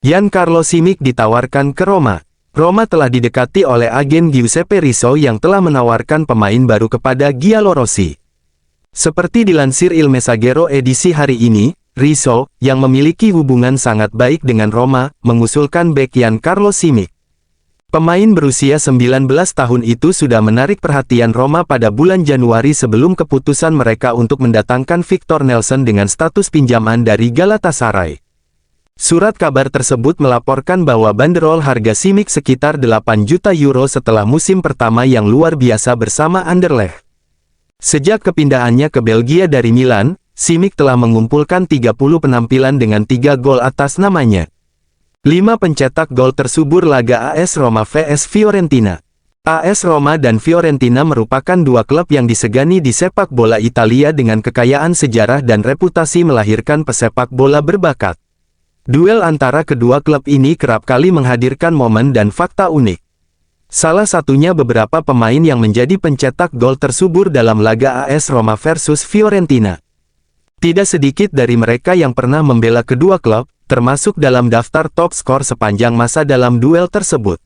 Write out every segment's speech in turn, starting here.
Giancarlo Simic ditawarkan ke Roma. Roma telah didekati oleh agen Giuseppe Rizzo yang telah menawarkan pemain baru kepada Giallorossi. Seperti dilansir Il Messaggero edisi hari ini, Rizzo, yang memiliki hubungan sangat baik dengan Roma, mengusulkan bek Giancarlo Simic. Pemain berusia 19 tahun itu sudah menarik perhatian Roma pada bulan Januari sebelum keputusan mereka untuk mendatangkan Victor Nelson dengan status pinjaman dari Galatasaray. Surat kabar tersebut melaporkan bahwa banderol harga Simic sekitar 8 juta euro setelah musim pertama yang luar biasa bersama Anderlecht. Sejak kepindahannya ke Belgia dari Milan, Simic telah mengumpulkan 30 penampilan dengan 3 gol atas namanya. 5 pencetak gol tersubur laga AS Roma vs Fiorentina. AS Roma dan Fiorentina merupakan dua klub yang disegani di sepak bola Italia dengan kekayaan sejarah dan reputasi melahirkan pesepak bola berbakat. Duel antara kedua klub ini kerap kali menghadirkan momen dan fakta unik. Salah satunya beberapa pemain yang menjadi pencetak gol tersubur dalam laga AS Roma versus Fiorentina. Tidak sedikit dari mereka yang pernah membela kedua klub, termasuk dalam daftar top skor sepanjang masa dalam duel tersebut.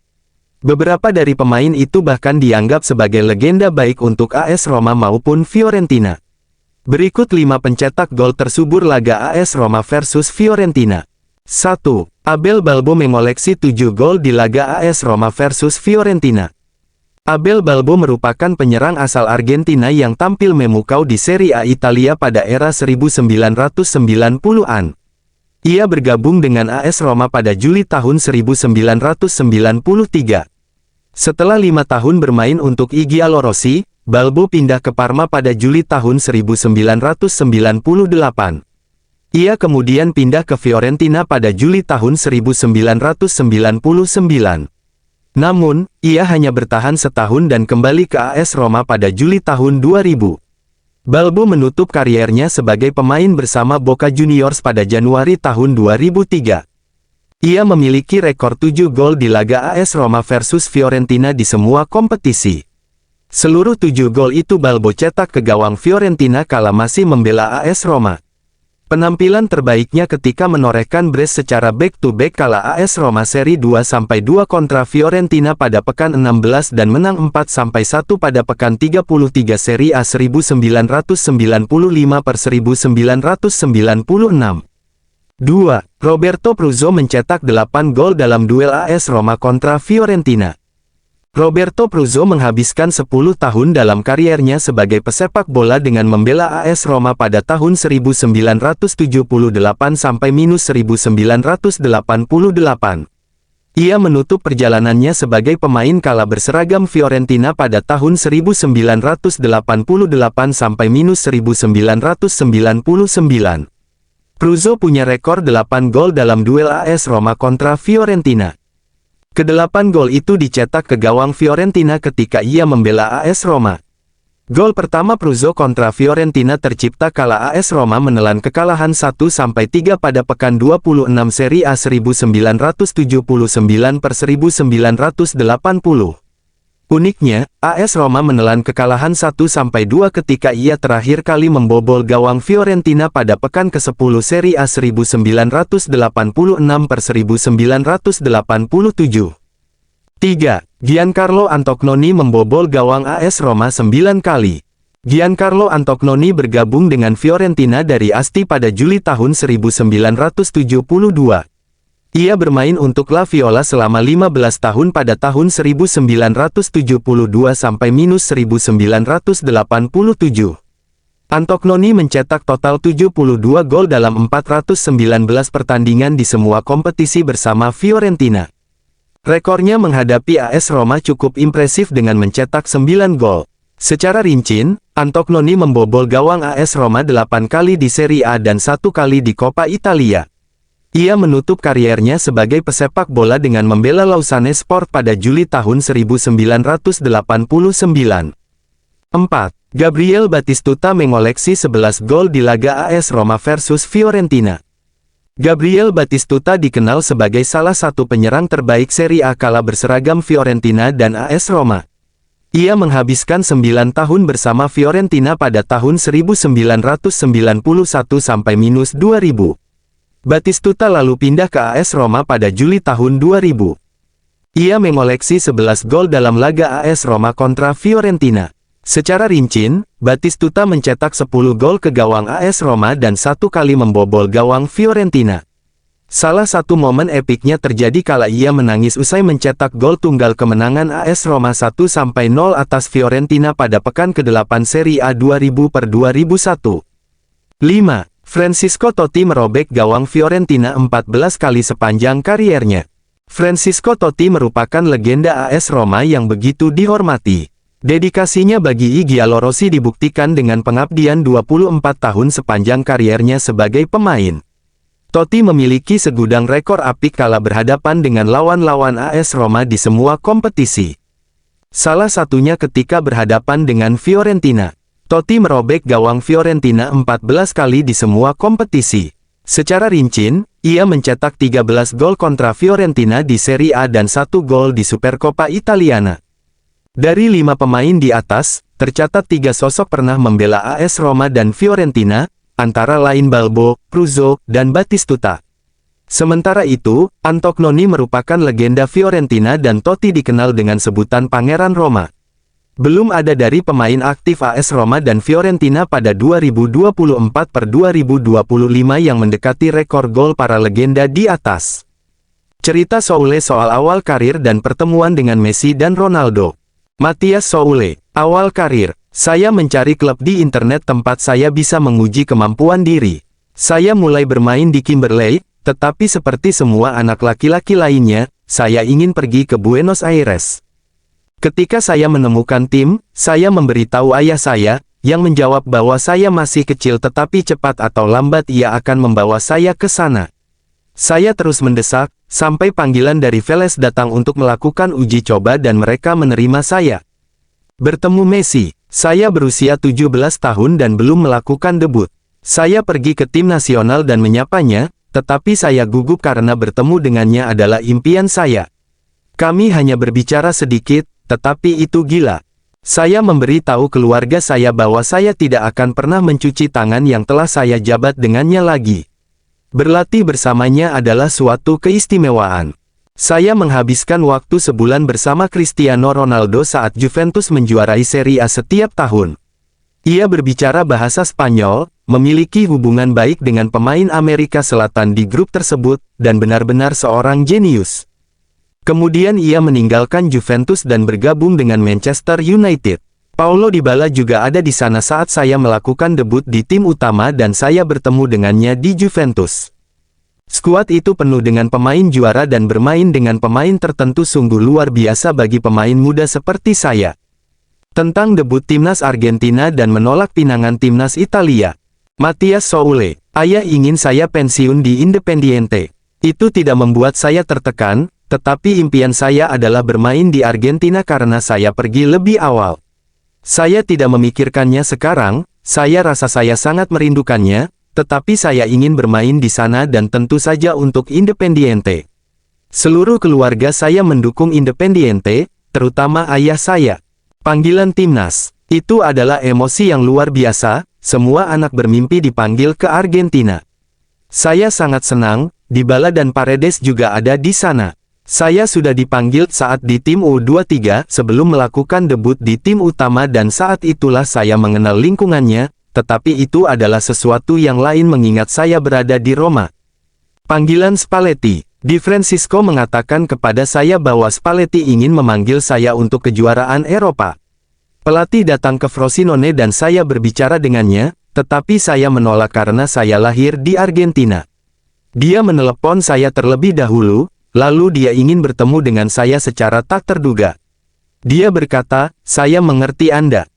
Beberapa dari pemain itu bahkan dianggap sebagai legenda baik untuk AS Roma maupun Fiorentina. Berikut 5 pencetak gol tersubur laga AS Roma versus Fiorentina. 1. Abel Balbo mengoleksi 7 gol di laga AS Roma versus Fiorentina. Abel Balbo merupakan penyerang asal Argentina yang tampil memukau di Serie A Italia pada era 1990-an. Ia bergabung dengan AS Roma pada Juli tahun 1993. Setelah 5 tahun bermain untuk Giallorossi, Balbo pindah ke Parma pada Juli tahun 1998. Ia kemudian pindah ke Fiorentina pada Juli tahun 1999. Namun, ia hanya bertahan setahun dan kembali ke AS Roma pada Juli tahun 2000. Balbo menutup kariernya sebagai pemain bersama Boca Juniors pada Januari tahun 2003. Ia memiliki rekor 7 gol di laga AS Roma versus Fiorentina di semua kompetisi. Seluruh 7 gol itu Balbo cetak ke gawang Fiorentina kala masih membela AS Roma. Penampilan terbaiknya ketika menorehkan brace secara back-to-back kala AS Roma seri 2-2 kontra Fiorentina pada pekan 16 dan menang 4-1 pada pekan 33 seri A 1995/1996. 2. Roberto Pruzzo mencetak 8 gol dalam duel AS Roma kontra Fiorentina. Roberto Pruzzo menghabiskan 10 tahun dalam kariernya sebagai pesepak bola dengan membela AS Roma pada tahun 1978-1988. Ia menutup perjalanannya sebagai pemain kala berseragam Fiorentina pada tahun 1988-1999. Pruzzo punya rekor 8 gol dalam duel AS Roma kontra Fiorentina. Ke-8 gol itu dicetak ke gawang Fiorentina ketika ia membela AS Roma. Gol pertama Pruzzo kontra Fiorentina tercipta kala AS Roma menelan kekalahan 1-3 pada pekan 26 seri A 1979/1980. Uniknya, AS Roma menelan kekalahan 1-2 ketika ia terakhir kali membobol gawang Fiorentina pada pekan ke-10 seri A 1986/1987. 3. Giancarlo Antognoni membobol gawang AS Roma 9 kali. Giancarlo Antognoni bergabung dengan Fiorentina dari Asti pada Juli tahun 1972. Ia bermain untuk La Viola selama 15 tahun pada tahun 1972-1987. Antognoni mencetak total 72 gol dalam 419 pertandingan di semua kompetisi bersama Fiorentina. Rekornya menghadapi AS Roma cukup impresif dengan mencetak 9 gol. Secara rinci, Antognoni membobol gawang AS Roma 8 kali di Serie A dan 1 kali di Coppa Italia. Ia menutup kariernya sebagai pesepak bola dengan membela Lausanne Sport pada Juli tahun 1989. 4. Gabriel Batistuta mengoleksi 11 gol di laga AS Roma versus Fiorentina. Gabriel Batistuta dikenal sebagai salah satu penyerang terbaik Serie A kala berseragam Fiorentina dan AS Roma. Ia menghabiskan 9 tahun bersama Fiorentina pada tahun 1991-2000. Batistuta lalu pindah ke AS Roma pada Juli tahun 2000. Ia mengoleksi 11 gol dalam laga AS Roma kontra Fiorentina. Secara rinci, Batistuta mencetak 10 gol ke gawang AS Roma dan 1 kali membobol gawang Fiorentina. Salah satu momen epiknya terjadi kala ia menangis usai mencetak gol tunggal kemenangan AS Roma 1-0 atas Fiorentina pada pekan ke-8 Serie A 2000/2001. 5. Francisco Totti merobek gawang Fiorentina 14 kali sepanjang kariernya. Francisco Totti merupakan legenda AS Roma yang begitu dihormati. Dedikasinya bagi I Giallorossi dibuktikan dengan pengabdian 24 tahun sepanjang kariernya sebagai pemain. Totti memiliki segudang rekor apik kala berhadapan dengan lawan-lawan AS Roma di semua kompetisi. Salah satunya ketika berhadapan dengan Fiorentina. Totti merobek gawang Fiorentina 14 kali di semua kompetisi. Secara rinci, ia mencetak 13 gol kontra Fiorentina di Serie A dan 1 gol di Supercoppa Italiana. Dari 5 pemain di atas, tercatat 3 sosok pernah membela AS Roma dan Fiorentina, antara lain Balbo, Pruzzo, dan Batistuta. Sementara itu, Antonioni merupakan legenda Fiorentina dan Totti dikenal dengan sebutan Pangeran Roma. Belum ada dari pemain aktif AS Roma dan Fiorentina pada 2024/2025 yang mendekati rekor gol para legenda di atas. Cerita Soule soal awal karir dan pertemuan dengan Messi dan Ronaldo. Matias Soule, awal karir. Saya mencari klub di internet tempat saya bisa menguji kemampuan diri. Saya mulai bermain di Kimberley, tetapi seperti semua anak laki-laki lainnya, saya ingin pergi ke Buenos Aires. Ketika saya menemukan tim, saya memberitahu ayah saya, yang menjawab bahwa saya masih kecil tetapi cepat atau lambat ia akan membawa saya ke sana. Saya terus mendesak, sampai panggilan dari Vélez datang untuk melakukan uji coba dan mereka menerima saya. Bertemu Messi. Saya berusia 17 tahun dan belum melakukan debut. Saya pergi ke tim nasional dan menyapanya, tetapi saya gugup karena bertemu dengannya adalah impian saya. Kami hanya berbicara sedikit, tetapi itu gila. Saya memberi tahu keluarga saya bahwa saya tidak akan pernah mencuci tangan yang telah saya jabat dengannya lagi. Berlatih bersamanya adalah suatu keistimewaan. Saya menghabiskan waktu sebulan bersama Cristiano Ronaldo saat Juventus menjuarai Serie A setiap tahun. Ia berbicara bahasa Spanyol, memiliki hubungan baik dengan pemain Amerika Selatan di grup tersebut, dan benar-benar seorang jenius. Kemudian ia meninggalkan Juventus dan bergabung dengan Manchester United. Paulo Dybala juga ada di sana saat saya melakukan debut di tim utama dan saya bertemu dengannya di Juventus. Skuad itu penuh dengan pemain juara dan bermain dengan pemain tertentu sungguh luar biasa bagi pemain muda seperti saya. Tentang debut timnas Argentina dan menolak pinangan timnas Italia. Matias Soule, ayah ingin saya pensiun di Independiente. Itu tidak membuat saya tertekan, tetapi impian saya adalah bermain di Argentina karena saya pergi lebih awal. Saya tidak memikirkannya sekarang, saya rasa saya sangat merindukannya, tetapi saya ingin bermain di sana dan tentu saja untuk Independiente. Seluruh keluarga saya mendukung Independiente, terutama ayah saya. Panggilan timnas, itu adalah emosi yang luar biasa, semua anak bermimpi dipanggil ke Argentina. Saya sangat senang, Dybala dan Paredes juga ada di sana. Saya sudah dipanggil saat di tim U23 sebelum melakukan debut di tim utama dan saat itulah saya mengenal lingkungannya, tetapi itu adalah sesuatu yang lain mengingat saya berada di Roma. Panggilan Spalletti. Di Francisco mengatakan kepada saya bahwa Spalletti ingin memanggil saya untuk kejuaraan Eropa. Pelatih datang ke Frosinone dan saya berbicara dengannya, tetapi saya menolak karena saya lahir di Argentina. Dia menelepon saya terlebih dahulu, lalu dia ingin bertemu dengan saya secara tak terduga. Dia berkata, "Saya mengerti Anda.